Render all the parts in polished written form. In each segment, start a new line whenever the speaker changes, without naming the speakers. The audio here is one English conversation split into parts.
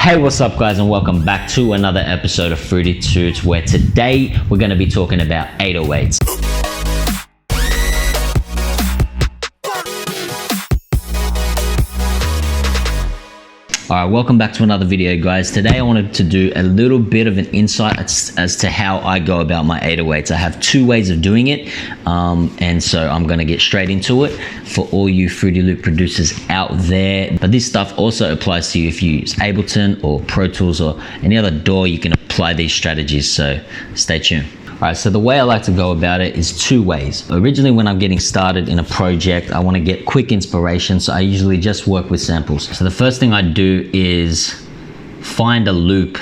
Hey, what's up guys, and welcome back to another episode of Fruity Toots, where today we're going to be talking about 808s. Alright, welcome back to another video guys. Today I wanted to do a little bit of an insight as to how I go about my 808s. I have two ways of doing it, and so I'm going to get straight into it for all you Fruity Loop producers out there. But this stuff also applies to you if you use Ableton or Pro Tools or any other DAW. You can apply these strategies, so stay tuned. Alright, so the way I like to go about it is two ways. Originally, when I'm getting started in a project, I want to get quick inspiration, so I usually just work with samples. So the first thing I do is find a loop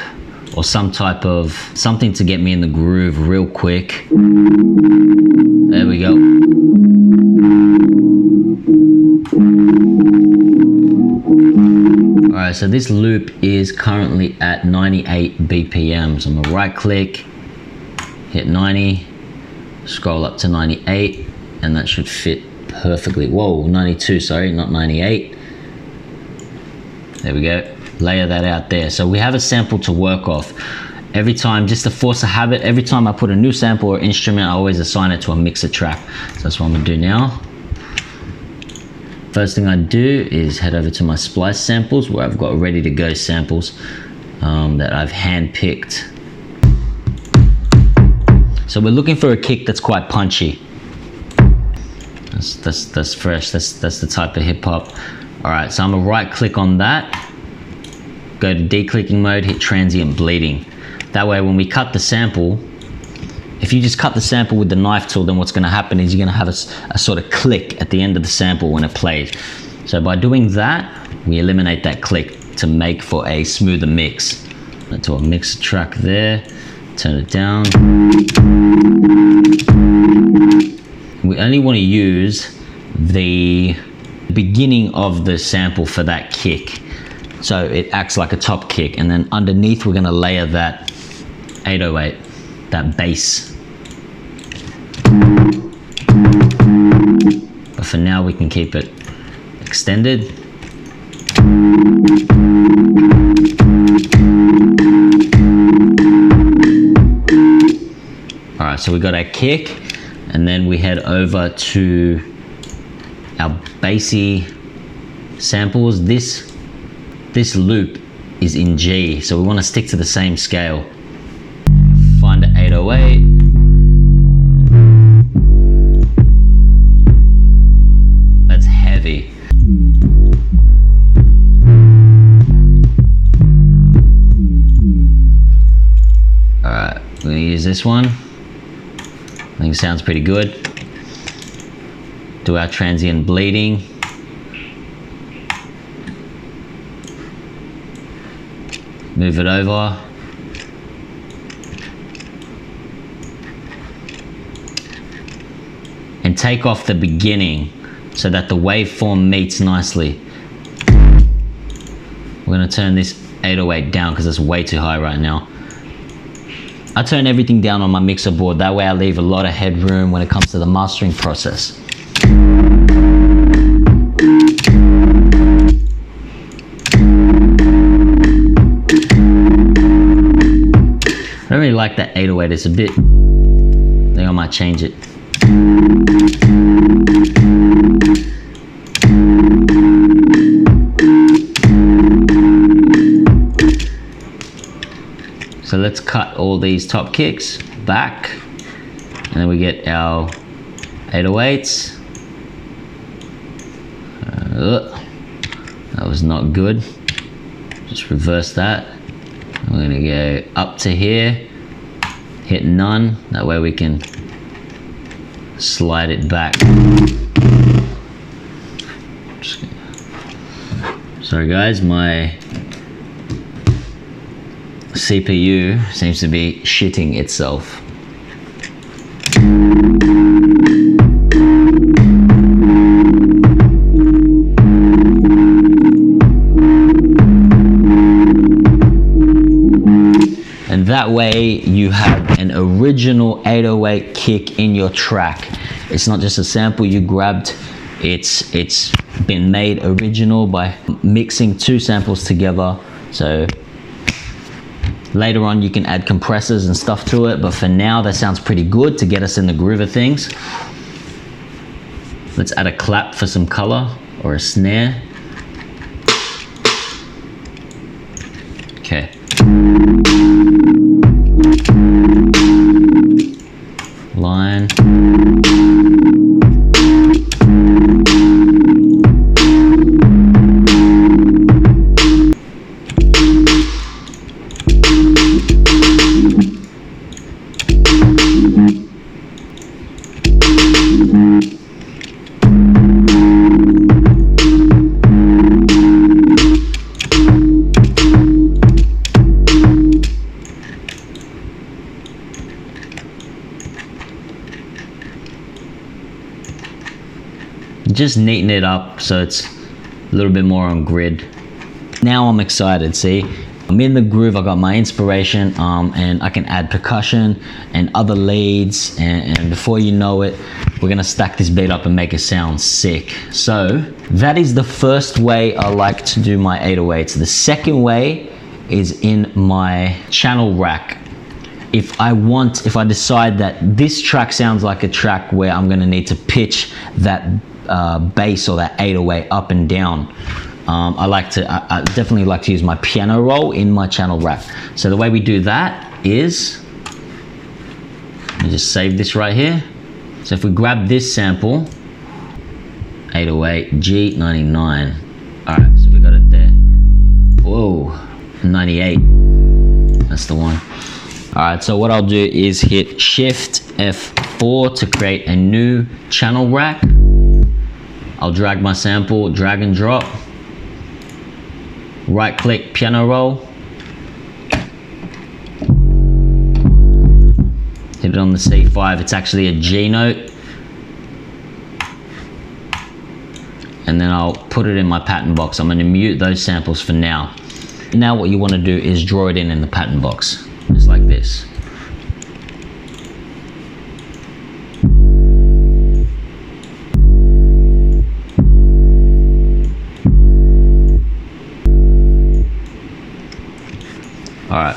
or some type of something to get me in the groove real quick. There we go. Alright, so this loop is currently at 98 BPM. So I'm gonna right click, hit 90, scroll up to 98, and that should fit perfectly. Whoa, 92, sorry, not 98. There we go. Layer that out there. So we have a sample to work off. Every time, just to force a habit, every time I put a new sample or instrument, I always assign it to a mixer track. So that's what I'm gonna do now. First thing I do is head over to my splice samples, where I've got ready to go samples that I've handpicked. So we're looking for a kick that's quite punchy. That's fresh. That's the type of hip hop. All right, so I'm gonna right click on that, go to declicking mode, hit transient bleeding. That way, when we cut the sample, if you just cut the sample with the knife tool, then what's gonna happen is you're gonna have a sort of click at the end of the sample when it plays. So by doing that, we eliminate that click to make for a smoother mix. To a mix track there. Turn it down. We only want to use the beginning of the sample for that kick, so it acts like a top kick, and then underneath we're going to layer that 808, that bass. But for now we can keep it extended. Alright, so we got our kick, and then we head over to our bassy samples. This loop is in G, so we want to stick to the same scale. Find an 808. That's heavy. Alright, we're going to use this one. I think it sounds pretty good. Do our transient bleeding. Move it over. And take off the beginning so that the waveform meets nicely. We're going to turn this 808 down because it's way too high right now. I turn everything down on my mixer board, that way I leave a lot of headroom when it comes to the mastering process. I don't really like that 808, it's a bit, I think I might change it. So let's cut all these top kicks back, and then we get our 808s. That was not good. Just reverse that. We're gonna go up to here, hit none. That way we can slide it back. Sorry guys, my CPU seems to be shitting itself. And that way you have an original 808 kick in your track. It's not just a sample you grabbed, it's been made original by mixing two samples together. So Later on, you can add compressors and stuff to it, but for now, that sounds pretty good to get us in the groove of things. Let's add a clap for some color, or a snare. Okay. Line. Just neaten it up so it's a little bit more on grid. Now I'm excited, see? I'm in the groove, I got my inspiration, and I can add percussion and other leads, and before you know it, we're gonna stack this beat up and make it sound sick. So that is the first way I like to do my 808s. The second way is in my channel rack. If I decide that this track sounds like a track where I'm gonna need to pitch that bass or that 808 up and down, I definitely like to use my piano roll in my channel rack. So the way we do that is, let me just save this right here. So if we grab this sample, 808 G99. All right, so we got it there. Whoa, 98, that's the one. All right, so what I'll do is hit Shift F4 to create a new channel rack. I'll drag my sample, drag and drop. Right click, piano roll. Hit it on the C5, it's actually a G note. And then I'll put it in my pattern box. I'm gonna mute those samples for now. Now what you wanna do is draw it in the pattern box, just like this. All right,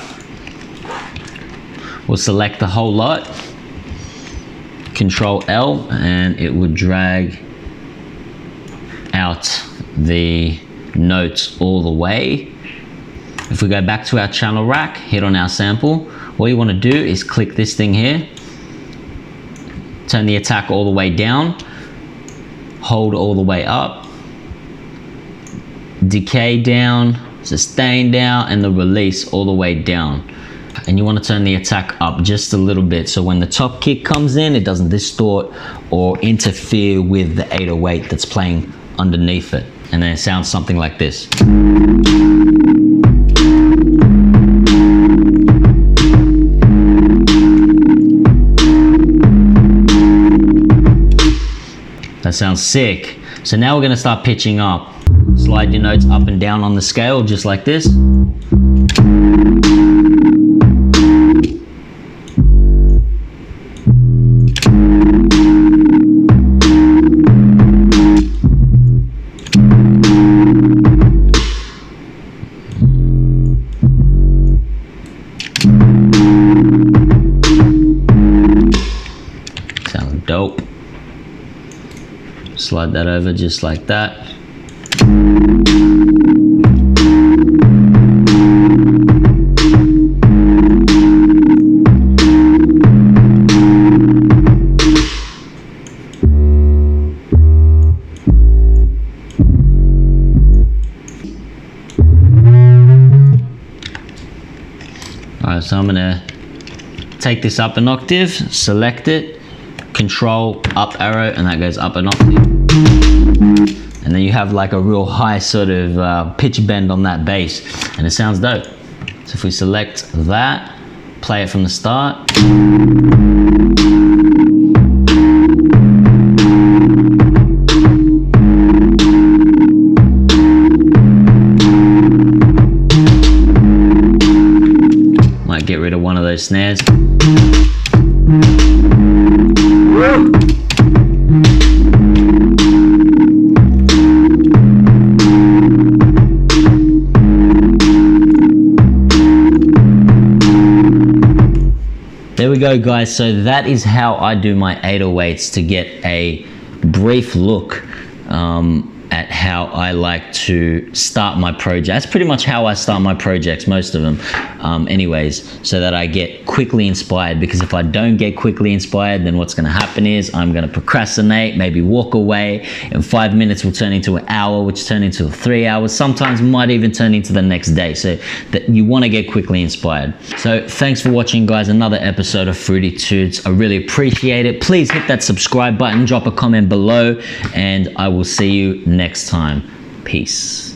we'll select the whole lot, Control L, and it would drag out the notes all the way. If we go back to our channel rack, hit on our sample, all you want to do is click this thing here, turn the attack all the way down, hold all the way up, decay down, sustain down, and the release all the way down. And you want to turn the attack up just a little bit so when the top kick comes in, it doesn't distort or interfere with the 808 that's playing underneath it. And then it sounds something like this. That sounds sick. So now we're going to start pitching up. Slide your notes up and down on the scale, just like this. Sounds dope. Slide that over just like that. Alright, so I'm gonna take this up an octave, select it, Control up arrow, and that goes up an octave. And then you have like a real high sort of pitch bend on that bass, and it sounds dope. So if we select that, play it from the start. Might get rid of one of those snares. there we go, guys. So that is how I do my 808s to get a brief look at how I like to start my project. That's pretty much how I start my projects, most of them anyways, so that I get quickly inspired, because if I don't get quickly inspired, then what's gonna happen is I'm gonna procrastinate, maybe walk away, and 5 minutes will turn into an hour, which turn into 3 hours, sometimes might even turn into the next day. So that you wanna get quickly inspired. So thanks for watching, guys, another episode of Fruity Toots. I really appreciate it. Please hit that subscribe button, drop a comment below, and I will see you next time. Peace.